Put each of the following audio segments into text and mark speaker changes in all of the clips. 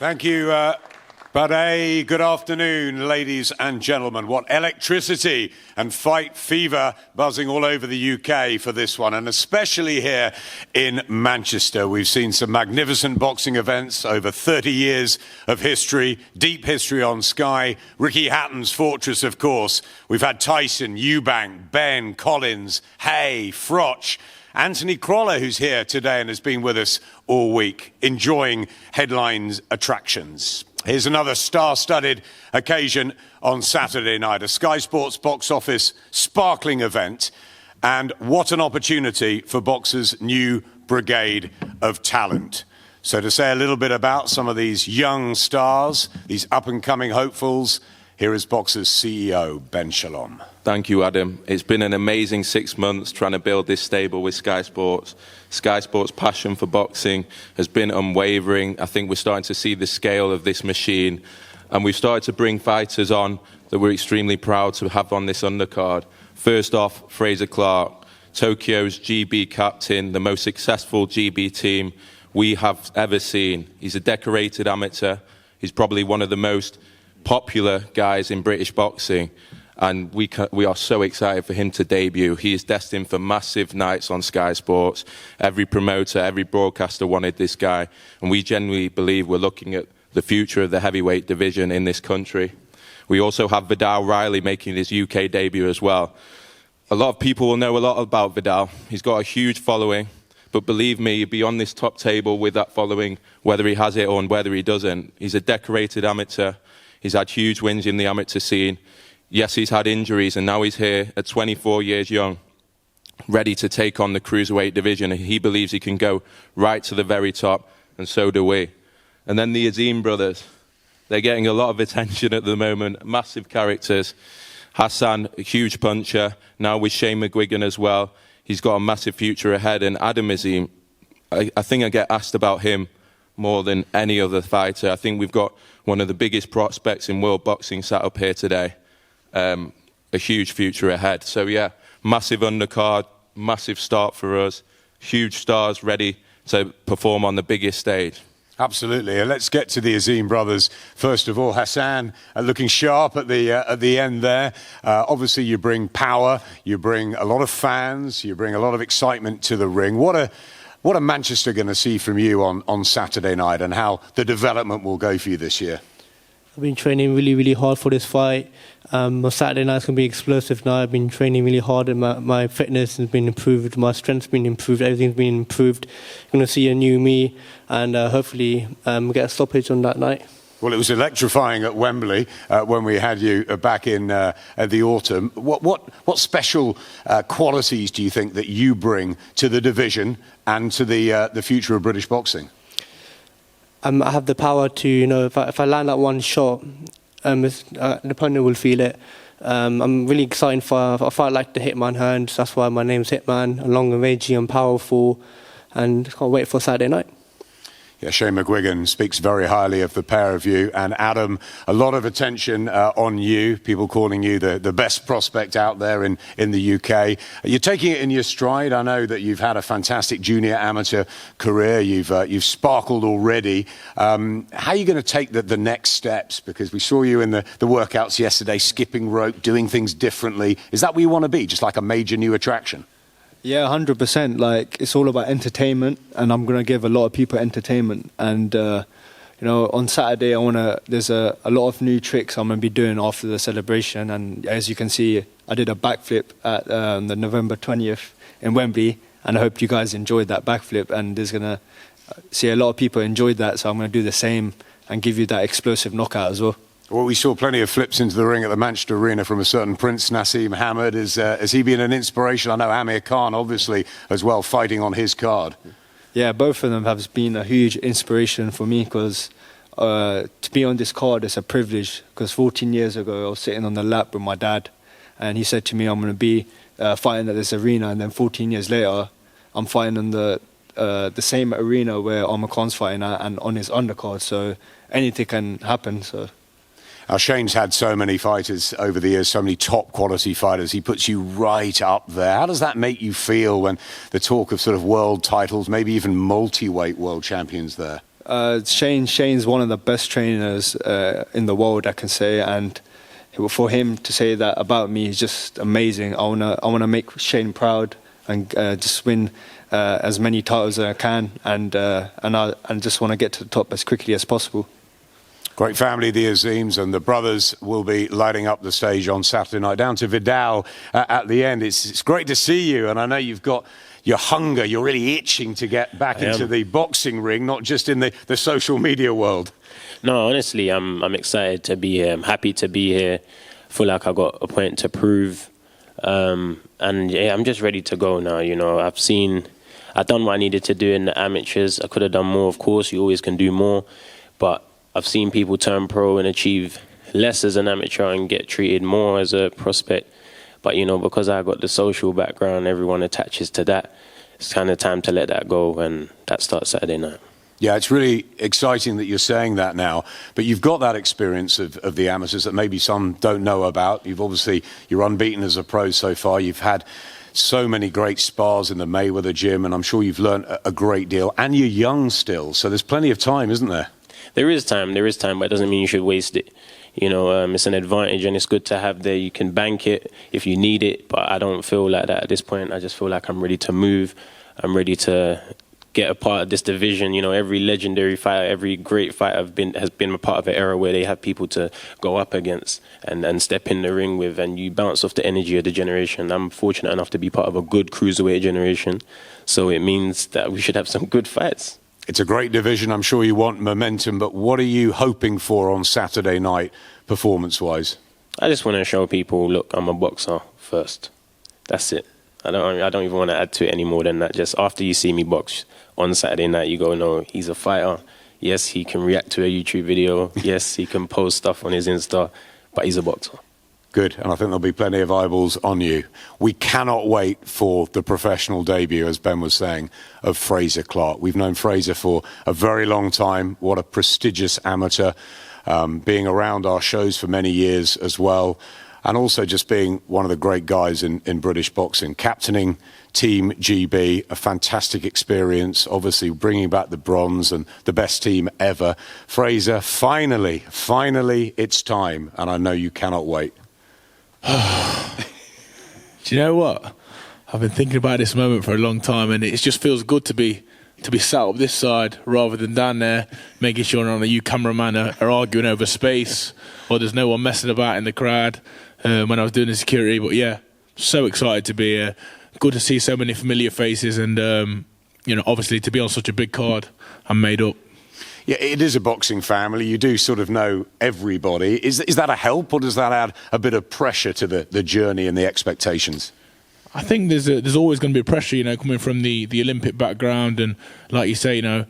Speaker 1: Thank you, Bade. Good afternoon, ladies and gentlemen. What electricity and fight fever buzzing all over the UK for this one, and especially here in Manchester. We've seen some magnificent boxing events, over 30 years of history, deep history on Sky. Ricky Hatton's fortress, of course. We've had Tyson, Eubank, Ben, Collins, Hay, Froch, Anthony Crolla, who's here today and has been with us all week, enjoying headlines attractions. Here's another star-studded occasion on Saturday night, a Sky Sports box office sparkling event. And what an opportunity for boxers' new brigade of talent. So to say a little bit about some of these young stars, these up-and-coming hopefuls, here is boxers' CEO, Ben Shalom.
Speaker 2: Thank you, Adam. It's been an amazing 6 months trying to build this stable with Sky Sports. Sky Sports' passion for boxing has been unwavering. I think we're starting to see the scale of this machine. And we've started to bring fighters on that we're extremely proud to have on this undercard. First off, Fraser Clarke, Tokyo's GB captain, the most successful GB team we have ever seen. He's a decorated amateur. He's probably one of the most popular guys in British boxing. And we are so excited for him to debut. He is destined for massive nights on Sky Sports. Every promoter, every broadcaster wanted this guy. And we genuinely believe we're looking at the future of the heavyweight division in this country. We also have Viddal Riley making his UK debut as well. A lot of people will know a lot about Viddal. He's got a huge following. But believe me, you'd be on this top table with that following, whether he has it or whether he doesn't. He's a decorated amateur. He's had huge wins in the amateur scene. Yes, he's had injuries, and now he's here at 24 years young, ready to take on the cruiserweight division. He believes he can go right to the very top, and so do we. And then the Azim brothers. They're getting a lot of attention at the moment, massive characters. Hassan, a huge puncher, now with Shane McGuigan as well. He's got a massive future ahead. And Adam Azim, I think I get asked about him more than any other fighter. I think we've got one of the biggest prospects in world boxing sat up here today. A huge future ahead. So yeah, massive undercard, massive start for us, huge stars ready to perform on the biggest stage.
Speaker 1: Absolutely. And let's get to the Azim brothers. First of all, Hassan looking sharp at the end there. Obviously, you bring power, you bring a lot of fans, you bring a lot of excitement to the ring. What are Manchester going to see from you on Saturday night, and how the development will go for you this year?
Speaker 3: I've been training really, really hard for this fight. On Saturday night's going to be explosive now. I've been training really hard, and my fitness has been improved, my strength's been improved, everything's been improved. I'm going to see a new me, and hopefully get a stoppage on that night.
Speaker 1: Well, it was electrifying at Wembley when we had you back in the autumn. What special qualities do you think that you bring to the division and to the future of British boxing?
Speaker 3: I have the power to, if I land that one shot, the opponent will feel it. I'm really excited for a fight like the Hitman Hands. That's why my name's Hitman. I'm long and rangy and powerful, and can't wait for Saturday night.
Speaker 1: Yeah, Shane McGuigan speaks very highly of the pair of you. And Adam, a lot of attention on you, people calling you the best prospect out there in the UK. You're taking it in your stride. I know that you've had a fantastic junior amateur career. You've sparkled already. How are you going to take the next steps? Because we saw you in the workouts yesterday, skipping rope, doing things differently. Is that where you want to be, just like a major new attraction?
Speaker 4: Yeah, 100%. Like, it's all about entertainment, and I'm gonna give a lot of people entertainment. And on Saturday, there's a lot of new tricks I'm gonna be doing after the celebration. And as you can see, I did a backflip at the November 20th in Wembley, and I hope you guys enjoyed that backflip. And there's gonna see a lot of people enjoyed that, so I'm gonna do the same and give you that explosive knockout as well.
Speaker 1: Well, we saw plenty of flips into the ring at the Manchester Arena from a certain Prince Nassim Hamad. Has he been an inspiration? I know Amir Khan, obviously, as well, fighting on his card.
Speaker 4: Yeah, both of them have been a huge inspiration for me, because to be on this card is a privilege. Because 14 years ago, I was sitting on the lap with my dad, and he said to me, I'm going to be fighting at this arena. And then 14 years later, I'm fighting in the same arena where Amir Khan's fighting at, and on his undercard. So anything can happen. So.
Speaker 1: Now, Shane's had so many fighters over the years, so many top quality fighters. He puts you right up there. How does that make you feel when the talk of sort of world titles, maybe even multi-weight world champions there?
Speaker 4: Shane's one of the best trainers in the world, I can say, and for him to say that about me is just amazing. I wanna make Shane proud and just win as many titles as I can, and just want to get to the top as quickly as possible.
Speaker 1: Great family, the Azims, and the brothers will be lighting up the stage on Saturday night. Down to Viddal at the end. It's great to see you, and I know you've got your hunger. You're really itching to get back into the boxing ring, not just in the social media world.
Speaker 5: No, honestly, I'm excited to be here. I'm happy to be here. Feel like I got a point to prove, and yeah, I'm just ready to go now. You know, I've done what I needed to do in the amateurs. I could have done more, of course. You always can do more, but I've seen people turn pro and achieve less as an amateur and get treated more as a prospect. But, you know, because I got the social background, everyone attaches to that. It's kind of time to let that go, and that starts Saturday night.
Speaker 1: Yeah, it's really exciting that you're saying that now. But you've got that experience of the amateurs that maybe some don't know about. You're unbeaten as a pro so far. You've had so many great spars in the Mayweather gym, and I'm sure you've learned a great deal. And you're young still, so there's plenty of time, isn't there?
Speaker 5: There is time, but it doesn't mean you should waste it. You know, it's an advantage, and it's good to have there. You can bank it if you need it, but I don't feel like that at this point. I just feel like I'm ready to move. I'm ready to get a part of this division. You know, every legendary fighter, every great fighter has been a part of an era where they have people to go up against and step in the ring with, and you bounce off the energy of the generation. I'm fortunate enough to be part of a good cruiserweight generation, so it means that we should have some good fights.
Speaker 1: It's a great division. I'm sure you want momentum, but what are you hoping for on Saturday night, performance-wise?
Speaker 5: I just want to show people, look, I'm a boxer first. That's it. I don't even want to add to it any more than that. Just after you see me box on Saturday night, you go, no, he's a fighter. Yes, he can react to a YouTube video. Yes, he can post stuff on his Insta, but he's a boxer.
Speaker 1: Good, and I think there'll be plenty of eyeballs on you. We cannot wait for the professional debut, as Ben was saying, of Fraser Clarke. We've known Fraser for a very long time. What a prestigious amateur, being around our shows for many years as well, and also just being one of the great guys in British boxing. Captaining Team GB, a fantastic experience, obviously bringing back the bronze and the best team ever. Fraser, finally, it's time, and I know you cannot wait.
Speaker 6: Do you know what? I've been thinking about this moment for a long time, and it just feels good to be sat up this side rather than down there, making sure none of you cameramen are arguing over space or there's no one messing about in the crowd when I was doing the security. But yeah, so excited to be here. Good to see so many familiar faces, and you know, obviously to be on such a big card. I'm made up.
Speaker 1: Yeah, it is a boxing family. You do sort of know everybody. Is that a help, or does that add a bit of pressure to the journey and the expectations?
Speaker 6: I think there's always going to be pressure, you know, coming from the Olympic background, and like you say, you know,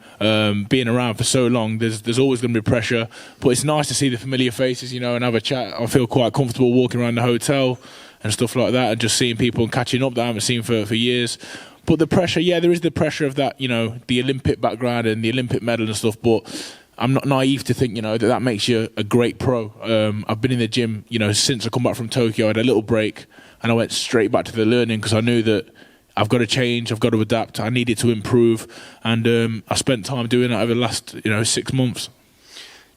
Speaker 6: being around for so long, there's always going to be pressure. But it's nice to see the familiar faces, you know, and have a chat. I feel quite comfortable walking around the hotel and stuff like that, and just seeing people and catching up that I haven't seen for years. But the pressure, yeah, there is the pressure of that, you know, the Olympic background and the Olympic medal and stuff. But I'm not naive to think, you know, that makes you a great pro. I've been in the gym, you know, since I come back from Tokyo. I had a little break, and I went straight back to the learning because I knew that I've got to change, I've got to adapt, I needed to improve, and I spent time doing that over the last, you know, 6 months.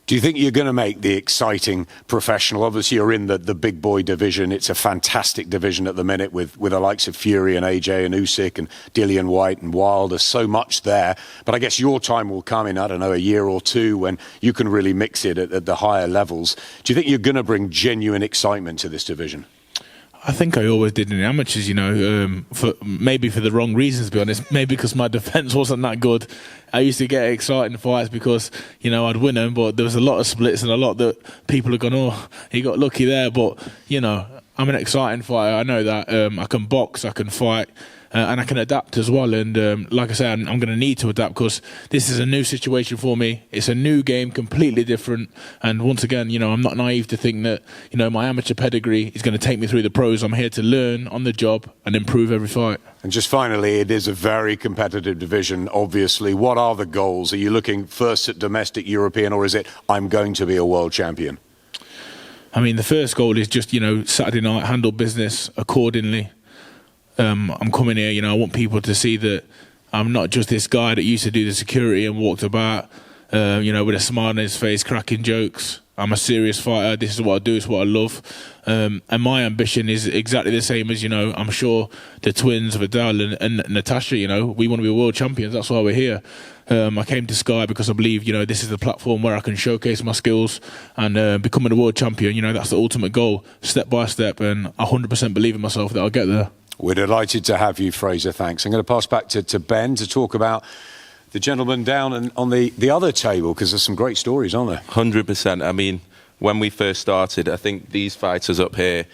Speaker 1: Do you think you're going to make the exciting professional? Obviously, you're in the big boy division. It's a fantastic division at the minute with the likes of Fury and AJ and Usyk and Dillian White and Wilder. So much there. But I guess your time will come in, I don't know, a year or two when you can really mix it at the higher levels. Do you think you're going to bring genuine excitement to this division?
Speaker 6: I think I always did in the amateurs, you know, maybe for the wrong reasons, to be honest. Maybe because my defence wasn't that good. I used to get excited in fights because, you know, I'd win them, but there was a lot of splits and a lot that people are going, oh, he got lucky there. But, you know, I'm an exciting fighter. I know that. I can box, I can fight, and I can adapt as well. And like I said, I'm going to need to adapt because this is a new situation for me. It's a new game, completely different. And once again, you know, I'm not naive to think that, you know, my amateur pedigree is going to take me through the pros. I'm here to learn on the job and improve every fight.
Speaker 1: And just finally, it is a very competitive division, obviously. What are the goals? Are you looking first at domestic European, or is it, I'm going to be a world champion?
Speaker 6: I mean, the first goal is just, you know, Saturday night, handle business accordingly. I'm coming here, you know, I want people to see that I'm not just this guy that used to do the security and walked about. with a smile on his face, cracking jokes. I'm a serious fighter. This is what I do. It's what I love. And my ambition is exactly the same as, I'm sure the twins, Viddal and Tasha, we want to be world champions. That's why we're here. I came to Sky because I believe, this is the platform where I can showcase my skills and becoming a world champion. That's the ultimate goal, step by step. And I 100% believe in myself that I'll get there.
Speaker 1: We're delighted to have you, Fraser. Thanks. I'm going to pass back to Ben to talk about the gentleman down and on the other table, because there's some great stories, aren't there?
Speaker 2: 100%. I mean, when we first started, I think these fighters up here,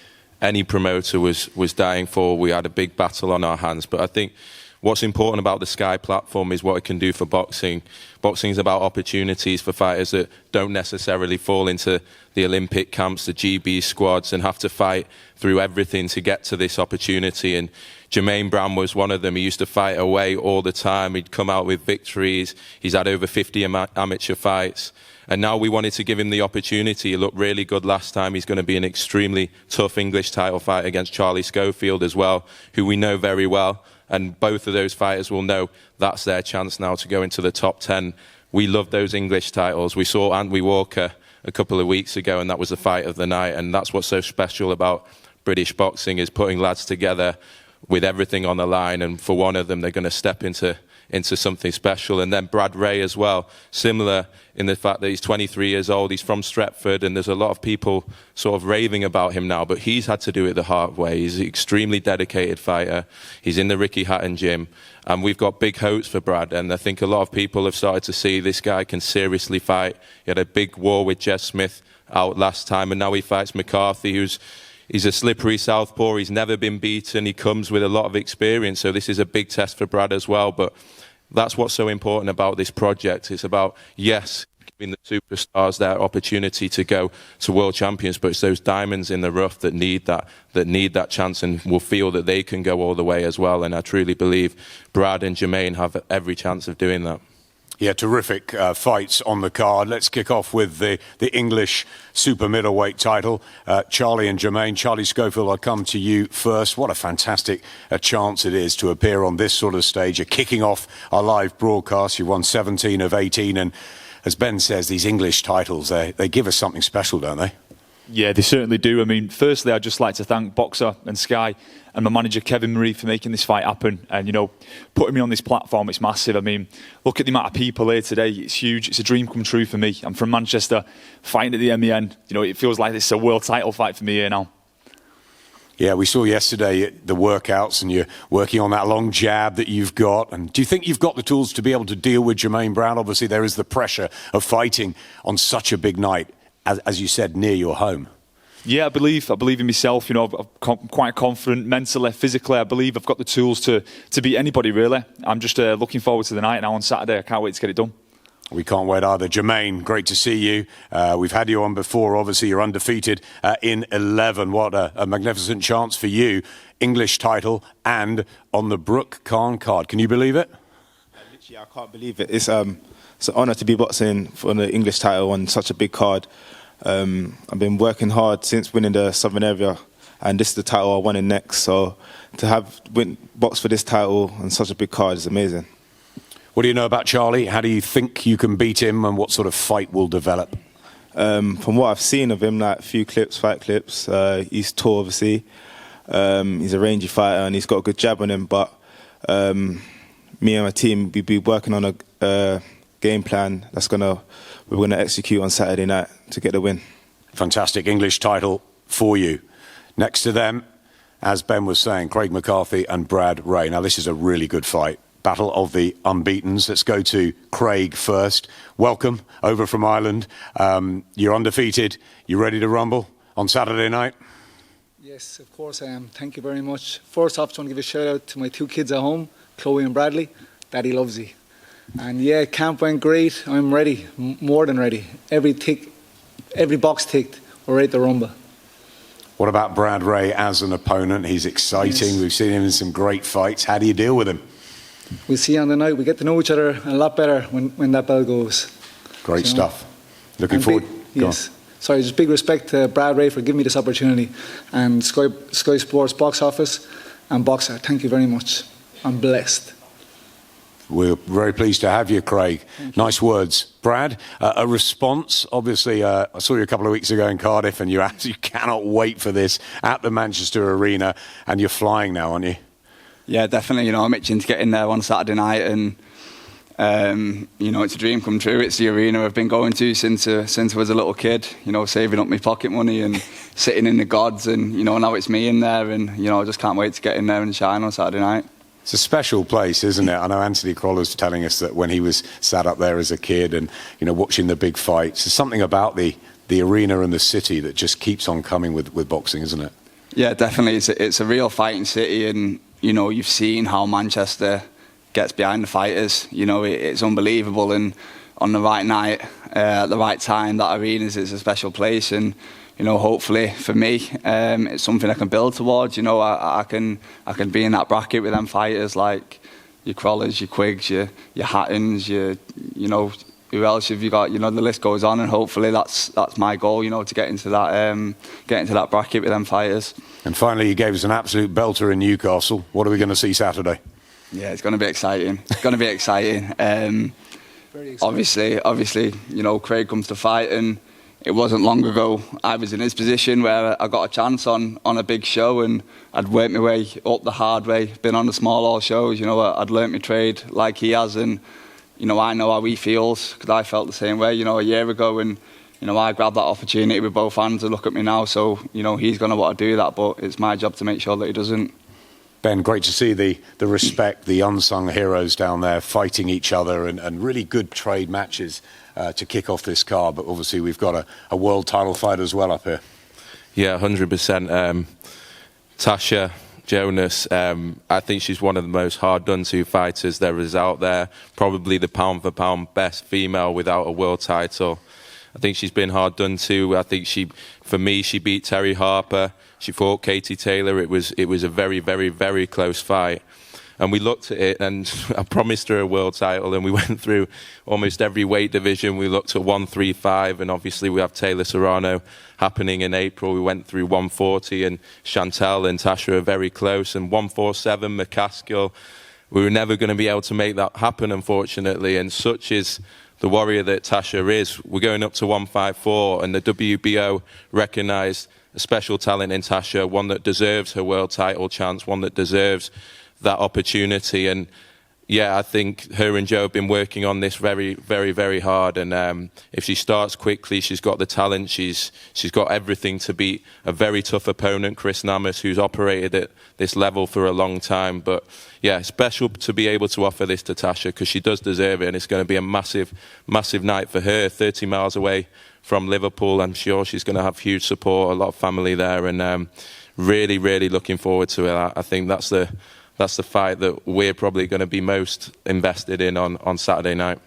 Speaker 2: any promoter was dying for. We had a big battle on our hands. But I think what's important about the Sky platform is what it can do for boxing. Boxing is about opportunities for fighters that don't necessarily fall into the Olympic camps, the GB squads, and have to fight through everything to get to this opportunity. And Jermaine Brown was one of them. He used to fight away all the time. He'd come out with victories. He's had over 50 amateur fights. And now we wanted to give him the opportunity. He looked really good last time. He's going to be an extremely tough English title fight against Charlie Schofield as well, who we know very well. And both of those fighters will know that's their chance now to go into the top 10. We love those English titles. We saw Anthony Walker a couple of weeks ago, and that was the fight of the night. And that's what's so special about British boxing, is putting lads together with everything on the line. And for one of them, they're going to step into something special. And then Brad Ray as well, similar in the fact that he's 23 years old, he's from Stretford, and there's a lot of people sort of raving about him now, but he's had to do it the hard way. He's an extremely dedicated fighter. He's in the Ricky Hatton gym, and we've got big hopes for Brad, and I think a lot of people have started to see this guy can seriously fight. He had a big war with Jeff Smith out last time, and now he fights McCarthy, he's a slippery southpaw. He's never been beaten. He comes with a lot of experience, so this is a big test for Brad as well. But that's what's so important about this project. It's about, yes, giving the superstars their opportunity to go to world champions, but it's those diamonds in the rough that need that chance and will feel that they can go all the way as well. And I truly believe Brad and Jermaine have every chance of doing that.
Speaker 1: Yeah, terrific fights on the card. Let's kick off with the English super middleweight title. Charlie and Jermaine. Charlie Schofield, I'll come to you first. What a fantastic chance it is to appear on this sort of stage. You're kicking off our live broadcast. You won 17 of 18. And as Ben says, these English titles, they give us something special, don't they?
Speaker 7: Yeah, they certainly do. I mean, firstly, I'd just like to thank Boxer and Sky and my manager, Kevin Marie, for making this fight happen. And, putting me on this platform, it's massive. I mean, look at the amount of people here today. It's huge. It's a dream come true for me. I'm from Manchester, fighting at the MEN. It feels like it's a world title fight for me here now.
Speaker 1: Yeah, we saw yesterday the workouts, and you're working on that long jab that you've got. And do you think you've got the tools to be able to deal with Jermaine Brown? Obviously, there is the pressure of fighting on such a big night, as you said, near your home.
Speaker 7: Yeah, I believe in myself. I'm quite confident mentally, physically. I believe I've got the tools to beat anybody, really. I'm just looking forward to the night now on Saturday. I can't wait to get it done.
Speaker 1: We can't wait either. Jermaine, great to see you. We've had you on before. Obviously, you're undefeated in 11. What a magnificent chance for you. English title and on the Brook card. Can you believe it?
Speaker 8: Literally, I can't believe it. It's an honour to be boxing for the English title on such a big card. I've been working hard since winning the Southern area, and this is the title I won in next. So to box for this title on such a big card is amazing.
Speaker 1: What do you know about Charlie? How do you think you can beat him, and what sort of fight will develop?
Speaker 8: From what I've seen of him, like a few fight clips, he's tall, obviously. He's a rangy fighter, and he's got a good jab on him. But me and my team, we'll be working on a game plan we're going to execute on Saturday night to get the win. Fantastic
Speaker 1: English title for you. Next to them, as Ben was saying, Craig McCarthy and Brad Ray. Now, this is a really good fight. Battle of the unbeatens. Let's go to Craig first. Welcome over from Ireland. You're undefeated. You ready to rumble on Saturday night?
Speaker 9: Yes, of course I am. Thank you very much. First off, I just want to give a shout out to my two kids at home, Chloe and Bradley. Daddy loves you. And yeah, camp went great. I'm ready, more than ready. Every box ticked. We're ready to rumble.
Speaker 1: What about Brad Ray as an opponent? He's exciting. Yes. We've seen him in some great fights. How do you deal with him?
Speaker 9: We'll see on the night. We get to know each other a lot better when that bell goes.
Speaker 1: Great stuff. Looking forward.
Speaker 9: Yes. Sorry, just big respect to Brad Ray for giving me this opportunity, and Sky Sports box office and Boxer. Thank you very much. I'm blessed.
Speaker 1: We're very pleased to have you, Craig. Nice words. Brad, a response? Obviously, I saw you a couple of weeks ago in Cardiff, and you cannot wait for this at the Manchester Arena, and you're flying now, aren't you?
Speaker 10: Yeah, definitely. You know, I'm itching to get in there on Saturday night, and you know, it's a dream come true. It's the arena I've been going to since I was a little kid. You know, saving up my pocket money and sitting in the gods, and you know, now it's me in there, and you know, I just can't wait to get in there and shine on Saturday night.
Speaker 1: It's a special place, isn't it? I know Anthony Croller's telling us that when he was sat up there as a kid and, you know, watching the big fights, there's something about the arena and the city that just keeps on coming with boxing, isn't it?
Speaker 10: Yeah, definitely. It's a real fighting city, and, you know, you've seen how Manchester gets behind the fighters. You know, it's unbelievable, and on the right night, at the right time, that arena is a special place, and you know, hopefully for me, it's something I can build towards. You know, I can be in that bracket with them fighters like your Crollers, your Quiggs, your Hattons, you know, who else have you got? You know, the list goes on, and hopefully that's my goal. You know, to get into that bracket with them fighters. And
Speaker 1: finally, you gave us an absolute belter in Newcastle. What are we going to see Saturday?
Speaker 10: Yeah, it's going to be exciting. It's going to be exciting. Very exciting. Obviously, you know, Craig comes to fight, and it wasn't long ago I was in his position where I got a chance on a big show, and I'd worked my way up the hard way, been on the small hall shows, you know, I'd learnt my trade like he has, and, you know, I know how he feels, because I felt the same way, you know, a year ago, and, you know, I grabbed that opportunity with both hands, and look at me now, so, you know, he's going to want to do that, but it's my job to make sure that he doesn't.
Speaker 1: Ben, great to see the respect, the unsung heroes down there fighting each other, and really good trade matches to kick off this card. But obviously we've got a world title fight as well up here.
Speaker 2: Yeah, 100%. Tasha, Jonas, I think she's one of the most hard done to fighters there is out there. Probably the pound for pound best female without a world title. I think she's been hard done to. I think for me, she beat Terry Harper. She fought Katie Taylor. It was a very, very, very close fight. And we looked at it, and I promised her a world title, and we went through almost every weight division. We looked at 135, and obviously we have Taylor Serrano happening in April. We went through 140, and Chantel and Tasha are very close, and 147, McCaskill. We were never going to be able to make that happen, unfortunately, and such is the warrior that Tasha is. We're going up to 154, and the WBO recognised a special talent in Tasha, one that deserves her world title chance, one that deserves that opportunity. And yeah, I think her and Joe have been working on this very, very, very hard. And if she starts quickly, she's got the talent. She's got everything to beat a very tough opponent, Chris Namus, who's operated at this level for a long time. But yeah, special to be able to offer this to Tasha, because she does deserve it, and it's going to be a massive, massive night for her. 30 miles away from Liverpool, I'm sure she's going to have huge support, a lot of family there, and really, really looking forward to it. I think that's the fight that we're probably going to be most invested in on Saturday night.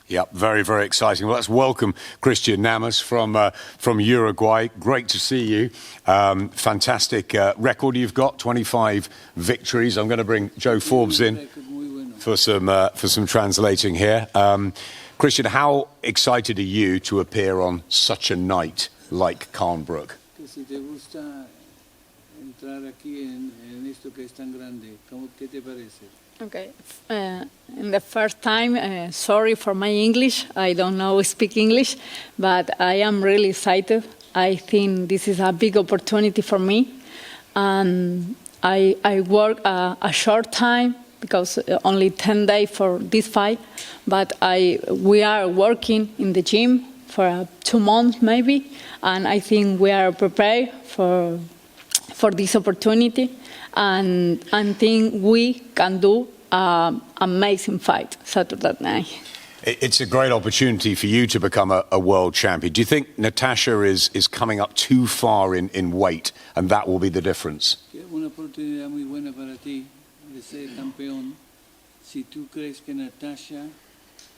Speaker 1: Yeah, very, very exciting. Well, let's welcome Christian Namus from Uruguay. Great to see you. Fantastic record you've got, 25 victories. I'm going to bring Joe Forbes in for some translating here. Christian, how excited are you to appear on such a night like Brook?
Speaker 11: Okay. In the first time, sorry for my English. I don't speak English, but I am really excited. I think this is a big opportunity for me. I work a short time, because only 10 days for this fight, but we are working in the gym for 2 months maybe, and I think we are prepared for this opportunity, and I think we can do an amazing fight Saturday night.
Speaker 1: It's a great opportunity for you to become a world champion. Do you think Natasha is coming up too far in weight, and that will be the difference?
Speaker 12: Una oportunidad muy buena para ti de ser campeón si tú crees que Natasha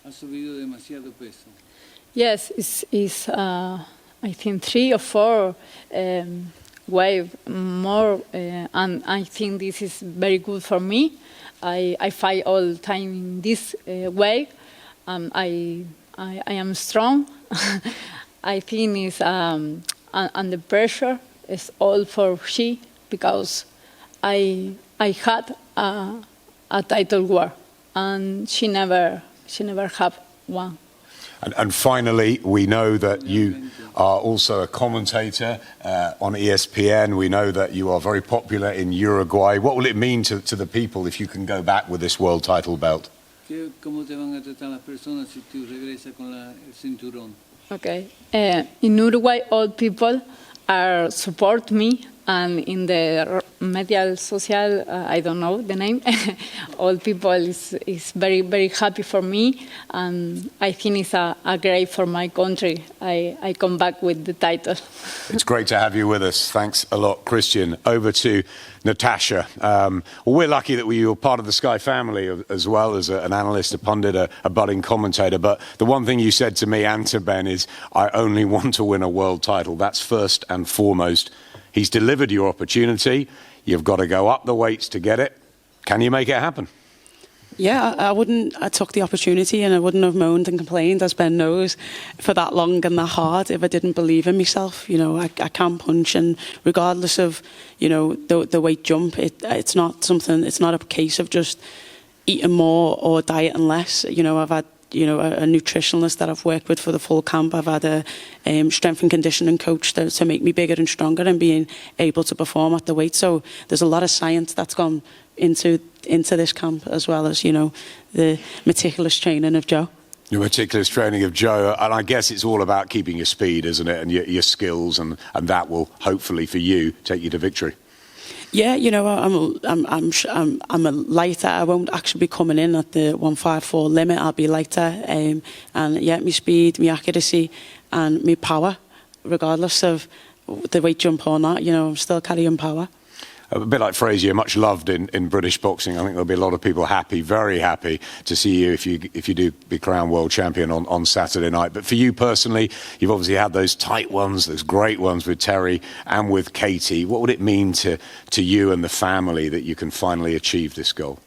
Speaker 12: ha subido demasiado peso.
Speaker 11: Yes, it's I think 3 or 4 weight more, and I think this is very good for me. I fight all the time in this way. I am strong. I think it's under pressure. It's all for she, because I had a title war, and she never have one.
Speaker 1: And finally, we know that you are also a commentator on ESPN. We know that you are very popular in Uruguay. What will it mean to the people if you can go back with this world title belt?
Speaker 12: ¿Cómo te van a tratar las personas si tú regresas con el cinturón?
Speaker 11: Okay. In Uruguay, all people support me, and in the medial social, I don't know the name, all people is very, very happy for me, and I think it's a great for my country. I come back with the title.
Speaker 1: It's great to have you with us. Thanks a lot, Christian. Over to Natasha. Well, we're lucky that you're part of the Sky family as well as an analyst, a pundit, a budding commentator. But the one thing you said to me and to Ben is, I only want to win a world title. That's first and foremost. He's delivered your opportunity. You've got to go up the weights to get it. Can you make it happen?
Speaker 13: Yeah, I took the opportunity and I wouldn't have moaned and complained, as Ben knows, for that long and that hard if I didn't believe in myself. You know, I can punch, and regardless of, you know, the weight jump, it's not a case of just eating more or dieting less. You know, I've had, you know, a nutritionist that I've worked with for the full camp. I've had a strength and conditioning coach to make me bigger and stronger and being able to perform at the weight. So there's a lot of science that's gone into this camp, as well as, you know, the meticulous training of Joe.
Speaker 1: Your meticulous training of Joe, and I guess it's all about keeping your speed, isn't it, and your skills, and that will hopefully for you take you to victory.
Speaker 13: Yeah, you know, I'm a lighter. I won't actually be coming in at the 154 limit. I'll be lighter, and yeah, my speed, my accuracy, and my power, regardless of the weight jump or not. You know, I'm still carrying power.
Speaker 1: A bit like Fraser, you're much loved in British boxing. I think there'll be a lot of people happy, very happy, to see you if you do be crowned world champion on Saturday night. But for you personally, you've obviously had those tight ones, those great ones with Terry and with Katie. What would it mean to you and the family that you can finally achieve this goal?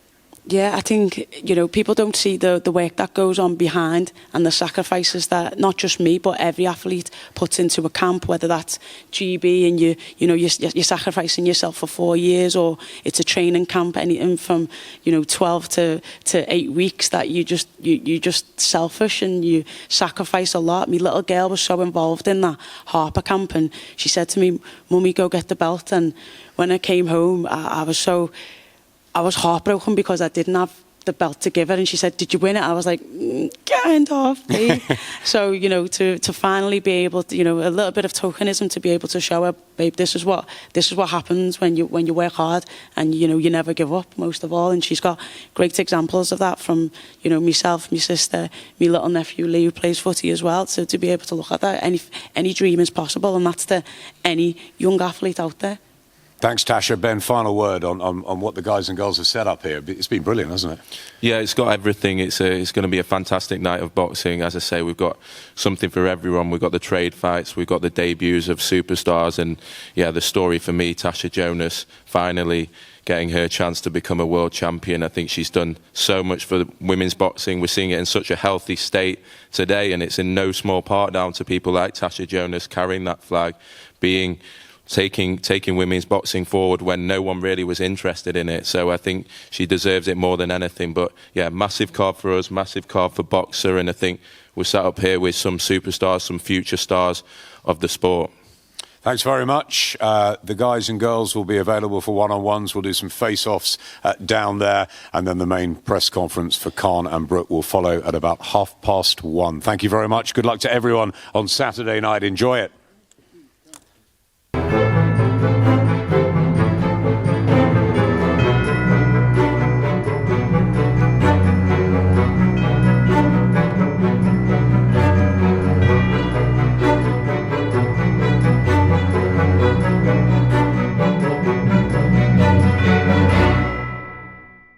Speaker 13: Yeah, I think, you know, people don't see the work that goes on behind and the sacrifices that not just me but every athlete puts into a camp, whether that's GB and you're sacrificing yourself for 4 years, or it's a training camp, anything from, you know, 12 to 8 weeks, that you just selfish and you sacrifice a lot. My little girl was so involved in that Harper camp, and she said to me, "Mummy, go get the belt." And when I came home, I was heartbroken because I didn't have the belt to give her, and she said, "Did you win it?" I was like, kind of. So, you know, to finally be able to, you know, a little bit of tokenism to be able to show her, babe, this is what happens when you work hard and, you know, you never give up, most of all. And she's got great examples of that from, you know, myself, my sister, my little nephew Lee, who plays footy as well. So to be able to look at that, any dream is possible, and that's to any young athlete out there.
Speaker 1: Thanks, Tasha. Ben, final word on what the guys and girls have set up here. It's been brilliant, hasn't it?
Speaker 2: Yeah, it's got everything. It's going to be a fantastic night of boxing. As I say, we've got something for everyone. We've got the trade fights, we've got the debuts of superstars, and yeah, the story for me, Tasha Jonas finally getting her chance to become a world champion. I think she's done so much for women's boxing. We're seeing it in such a healthy state today, and it's in no small part down to people like Tasha Jonas carrying that flag, taking women's boxing forward when no one really was interested in it. So I think she deserves it more than anything. But yeah, massive card for us, massive card for Boxer, and I think we're sat up here with some superstars, some future stars of the sport.
Speaker 1: Thanks very much. The guys and girls will be available for one-on-ones. We'll do some face-offs down there, and then the main press conference for Khan and Brook will follow at about 1:30. Thank you very much. Good luck to everyone on Saturday night. Enjoy it.